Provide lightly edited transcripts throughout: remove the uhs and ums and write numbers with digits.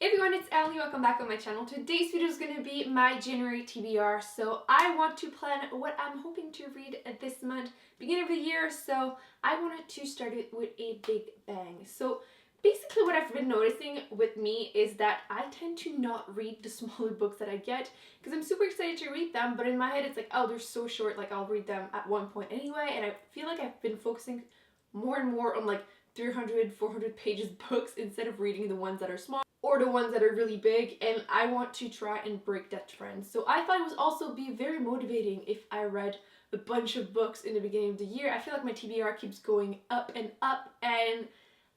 Hey everyone, it's Ellie. Welcome back on my channel. Today's video is going to be my January TBR. So I want to plan what I'm hoping to read this month, beginning of the year. So I wanted to start it with a big bang. So basically what I've been noticing with me is that I tend to not read the smaller books that I get because I'm super excited to read them, but in my head it's like, oh, they're so short, like I'll read them at one point anyway, and I feel like I've been focusing more and more on like 300, 400 pages books instead of reading the ones that are small or the ones that are really big, and I want to try and break that trend. So I thought it would also be very motivating if I read a bunch of books in the beginning of the year. I feel like my TBR keeps going up, and I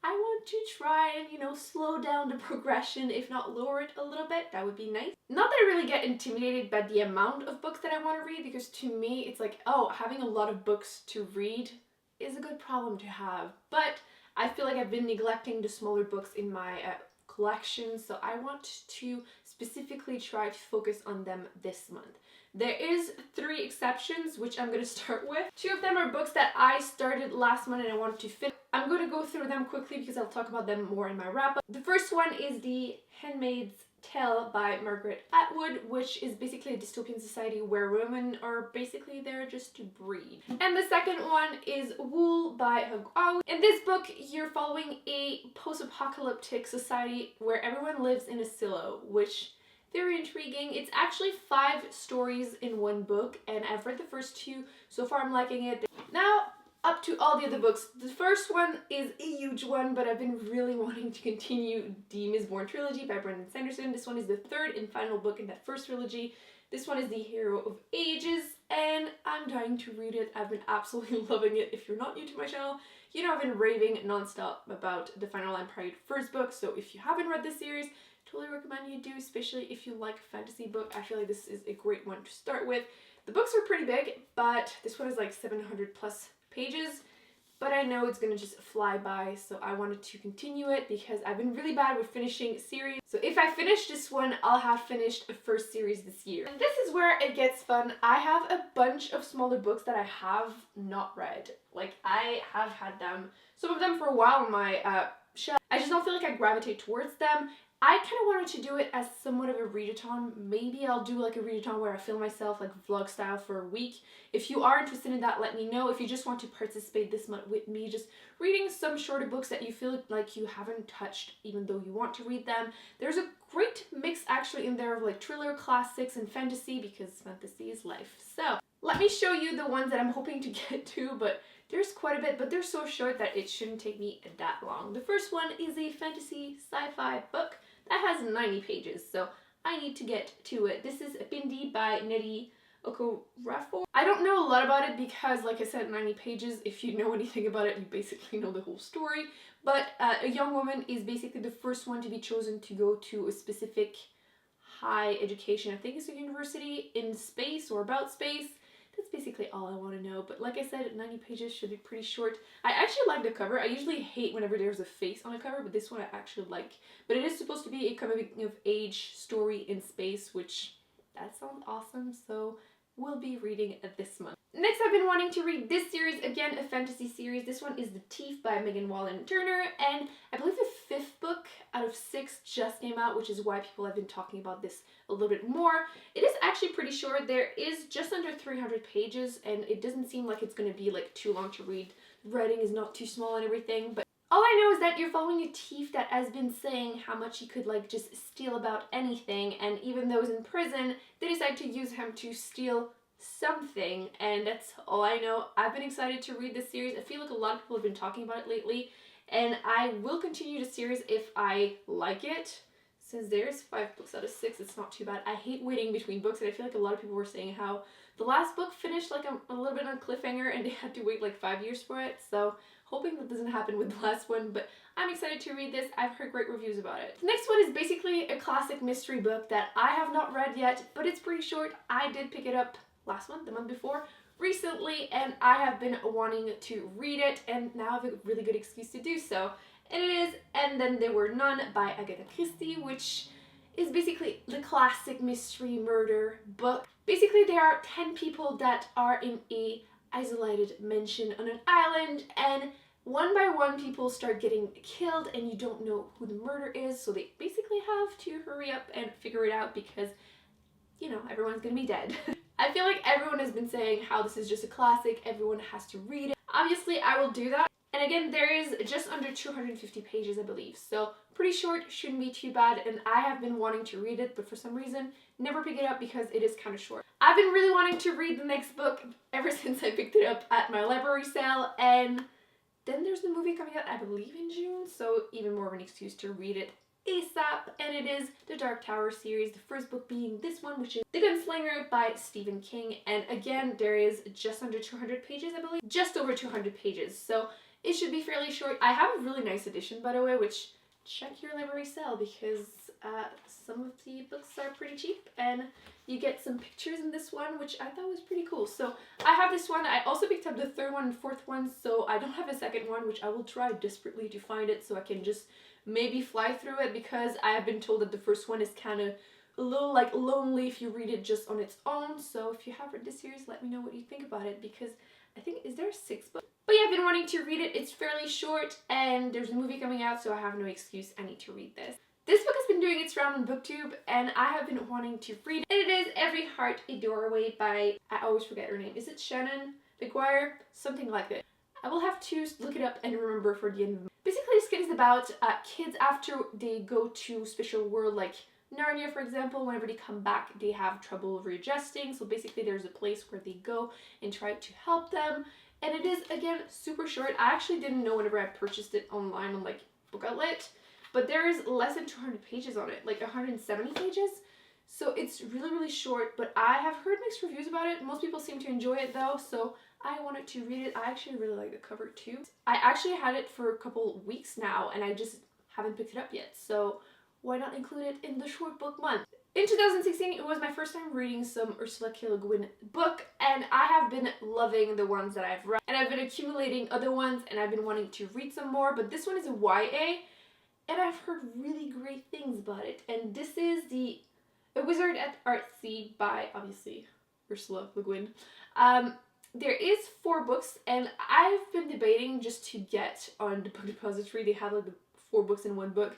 want to try and, slow down the progression, if not lower it a little bit. That would be nice. Not that I really get intimidated by the amount of books that I want to read, because to me it's like, oh, having a lot of books to read is a good problem to have. But I feel like I've been neglecting the smaller books in my collection, so I want to specifically try to focus on them this month. There is 3 exceptions, which I'm going to start with. 2 of them are books that I started last month and I wanted to finish. I'm going to go through them quickly because I'll talk about them more in my wrap-up. The first one is The Handmaid's Tale by Margaret Atwood, which is basically a dystopian society where women are basically there just to breed. And the second one is Wool by Hug Awi. In this book, you're following a post-apocalyptic society where everyone lives in a silo, which very intriguing. It's actually 5 stories in one book, and I've read the first 2. So far I'm liking it. Now up to all the other books. The first one is a huge one, but I've been really wanting to continue the Miss Bourne trilogy by Brandon Sanderson. This one is the 3rd and final book in that first trilogy. This one is The Hero of Ages, and I'm dying to read it. I've been absolutely loving it. If you're not new to my channel, I've been raving nonstop about the Final Empire first book, so if you haven't read this series, totally recommend you do, especially if you like a fantasy book. I feel like this is a great one to start with. The books are pretty big, but this one is like 700 plus pages, but I know it's gonna just fly by, so I wanted to continue it because I've been really bad with finishing series. So if I finish this one, I'll have finished a first series this year. And this is where it gets fun. I have a bunch of smaller books that I have not read. Like, I have had them, some of them for a while on my shelf. I just don't feel like I gravitate towards them. I kind of wanted to do it as somewhat of a readathon. Maybe I'll do like a readathon where I film myself like vlog style for a week. If you are interested in that, let me know. If you just want to participate this month with me, just reading some shorter books that you feel like you haven't touched even though you want to read them. There's a great mix actually in there of like thriller, classics, and fantasy, because fantasy is life. So let me show you the ones that I'm hoping to get to, but there's quite a bit, but they're so short that it shouldn't take me that long. The first one is a fantasy sci-fi book that has 90 pages, so I need to get to it. This is Bindi by Nnedi Okorafor. I don't know a lot about it because, like I said, 90 pages. If you know anything about it, you basically know the whole story. But a young woman is basically the first one to be chosen to go to a specific high education. I think it's a university in space or about space. That's basically all I want to know, but like I said, 90 pages should be pretty short. I actually like the cover. I usually hate whenever there's a face on a cover, but this one I actually like. But it is supposed to be a coming of age story in space, which that sounds awesome, so we'll be reading it this month. Next, I've been wanting to read this series, again, a fantasy series. This one is The Thief by Megan Wallen Turner, and I believe the 5th book out of 6 just came out, which is why people have been talking about this a little bit more. It is actually pretty short. There is just under 300 pages, and it doesn't seem like it's going to be like too long to read. The writing is not too small and everything, but all I know is that you're following a thief that has been saying how much he could like just steal about anything, and even though he's in prison, they decide to use him to steal something, and that's all I know. I've been excited to read this series. I feel like a lot of people have been talking about it lately, and I will continue the series if I like it. Since there's 5 books out of 6, it's not too bad. I hate waiting between books, and I feel like a lot of people were saying how the last book finished like a little bit on a cliffhanger and they had to wait like 5 years for it, so hoping that doesn't happen with the last one, but I'm excited to read this. I've heard great reviews about it. The next one is basically a classic mystery book that I have not read yet, but it's pretty short. I did pick it up last month, the month before, recently, and I have been wanting to read it, and now I have a really good excuse to do so. And it is And Then There Were None by Agatha Christie, which is basically the classic mystery murder book. Basically, there are 10 people that are in a isolated mansion on an island, and one by one people start getting killed and you don't know who the murder is, so they basically have to hurry up and figure it out because, you know, everyone's gonna be dead. I feel like everyone has been saying how this is just a classic, everyone has to read it. Obviously, I will do that. And again, there is just under 250 pages, I believe, so pretty short, shouldn't be too bad, and I have been wanting to read it, but for some reason, never pick it up because it is kind of short. I've been really wanting to read the next book ever since I picked it up at my library sale, and then there's the movie coming out, I believe, in June, so even more of an excuse to read it ASAP, and it is the Dark Tower series, the first book being this one, which is The Gunslinger by Stephen King, and again, there is just under 200 pages, I believe, just over 200 pages, so it should be fairly short. I have a really nice edition, by the way, which check your library sale because some of the books are pretty cheap, and you get some pictures in this one, which I thought was pretty cool. So I have this one. I also picked up the third one and fourth one, so I don't have a second one, which I will try desperately to find it so I can just maybe fly through it, because I have been told that the first one is kind of a little like lonely if you read it just on its own. So if you have read this series, let me know what you think about it, because I think, is there 6 books? But yeah, I've been wanting to read it. It's fairly short and there's a movie coming out, so I have no excuse. I need to read this. This book has been doing its round on BookTube and I have been wanting to read it. And it is Every Heart a Doorway by, I always forget her name. Is it Shannon McGuire? Something like that. I will have to look it up and remember for the end of the movie. Basically, this kid is about kids after they go to special world like Narnia, for example. Whenever they come back, they have trouble readjusting. So basically, there's a place where they go and try to help them. And it is, again, super short. I actually didn't know whenever I purchased it online on like Book Outlet, but there is less than 200 pages on it, like 170 pages. So it's really, really short, but I have heard mixed reviews about it. Most people seem to enjoy it though, so I wanted to read it. I actually really like the cover too. I actually had it for a couple weeks now and I just haven't picked it up yet. So why not include it in the short book month? In 2016, it was my first time reading some Ursula K. Le Guin book, and I have been loving the ones that I've read. And I've been accumulating other ones, and I've been wanting to read some more, but this one is a YA, and I've heard really great things about it. And this is A Wizard at Artsy by, obviously, Ursula Le Guin. There is 4 books, and I've been debating just to get on the book depository. They have like the 4 books in one book,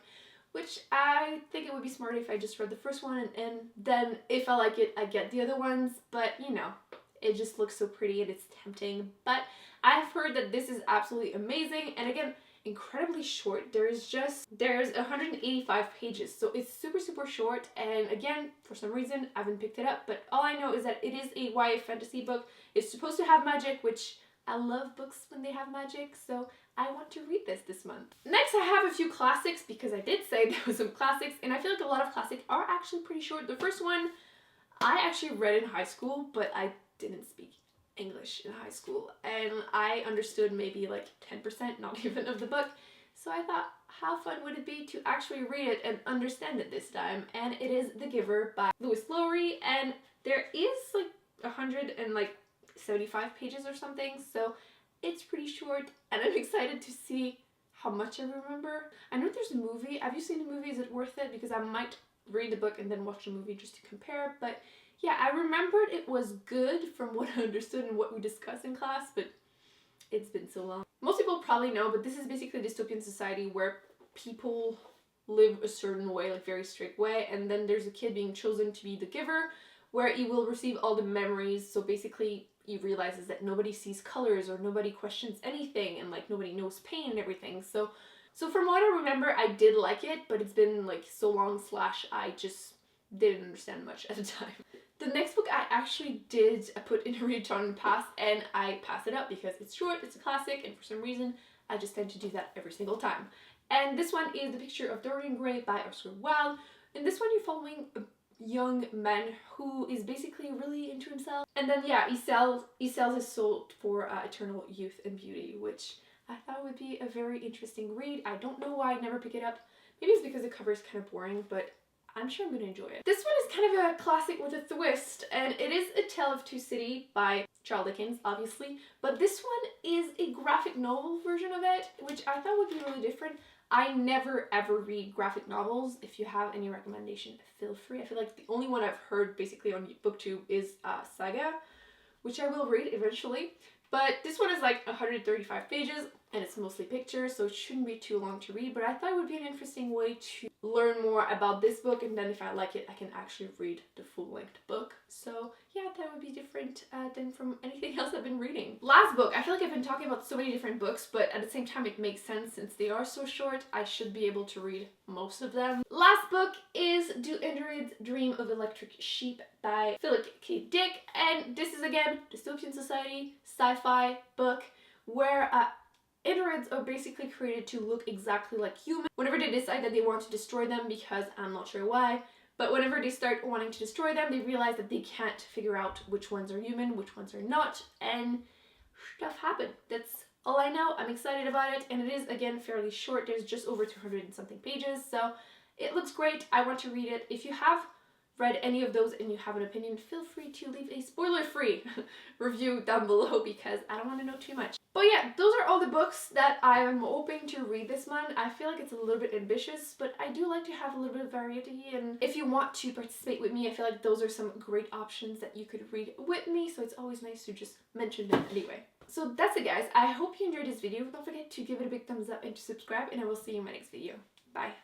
which I think it would be smarter if I just read the first one and then if I like it, I get the other ones. But you know, it just looks so pretty and it's tempting. But I've heard that this is absolutely amazing, and again, incredibly short. There's 185 pages, so it's super, super short. And again, for some reason, I haven't picked it up, but all I know is that it is a YA fantasy book. It's supposed to have magic, which I love books when they have magic, so I want to read this month. Next, I have a few classics, because I did say there were some classics, and I feel like a lot of classics are actually pretty short. The first one, I actually read in high school, but I didn't speak English in high school, and I understood maybe like 10%, not even, of the book. So I thought, how fun would it be to actually read it and understand it this time? And it is The Giver by Louis Lowry, and there is like 175 pages or something, so it's pretty short, and I'm excited to see how much I remember. I know there's a movie. Have you seen the movie? Is it worth it? Because I might read the book and then watch the movie just to compare. But yeah, I remembered it was good from what I understood and what we discussed in class, but it's been so long. Most people probably know, but this is basically a dystopian society where people live a certain way, like very strict way, and then there's a kid being chosen to be the giver, where he will receive all the memories. So basically he realizes that nobody sees colors or nobody questions anything, and like nobody knows pain and everything. So from what I remember, I did like it, but it's been like so long / I just didn't understand much at the time. The next book I actually did put in a read-on in the past, and I passed it up because it's short, it's a classic, and for some reason I just tend to do that every single time. And this one is The Picture of Dorian Gray by Oscar Wilde. In this one, you're following a young man who is basically really into himself, and then yeah, he sells his soul for eternal youth and beauty, which I thought would be a very interesting read. I don't know why I never pick it up. Maybe it's because the cover is kind of boring, but I'm sure I'm gonna enjoy it. This one is kind of a classic with a twist, and it is A Tale of Two Cities by Charles Dickens, obviously, but this one is a graphic novel version of it, which I thought would be really different. I never ever read graphic novels. If you have any recommendation, feel free. I feel like the only one I've heard basically on BookTube is Saga, which I will read eventually. But this one is like 135 pages. and it's mostly pictures, so it shouldn't be too long to read, but I thought it would be an interesting way to learn more about this book, and then if I like it, I can actually read the full-length book. So yeah, that would be different than from anything else I've been reading. Last book, I feel like I've been talking about so many different books, but at the same time it makes sense since they are so short. I should be able to read most of them. Last book is Do Androids Dream of Electric Sheep by Philip K. Dick, and this is again dystopian society sci-fi book where androids are basically created to look exactly like humans. Whenever they decide that they want to destroy them, because I'm not sure why, but whenever they start wanting to destroy them, they realize that they can't figure out which ones are human, which ones are not, and stuff happened. That's all I know. I'm excited about it, and it is, again, fairly short. There's just over 200 and something pages, so it looks great. I want to read it. If you have read any of those and you have an opinion, feel free to leave a spoiler-free review down below because I don't want to know too much. But yeah, those are all the books that I am hoping to read this month. I feel like it's a little bit ambitious, but I do like to have a little bit of variety, and if you want to participate with me, I feel like those are some great options that you could read with me, so it's always nice to just mention them anyway. So that's it, guys. I hope you enjoyed this video. Don't forget to give it a big thumbs up and to subscribe, and I will see you in my next video. Bye!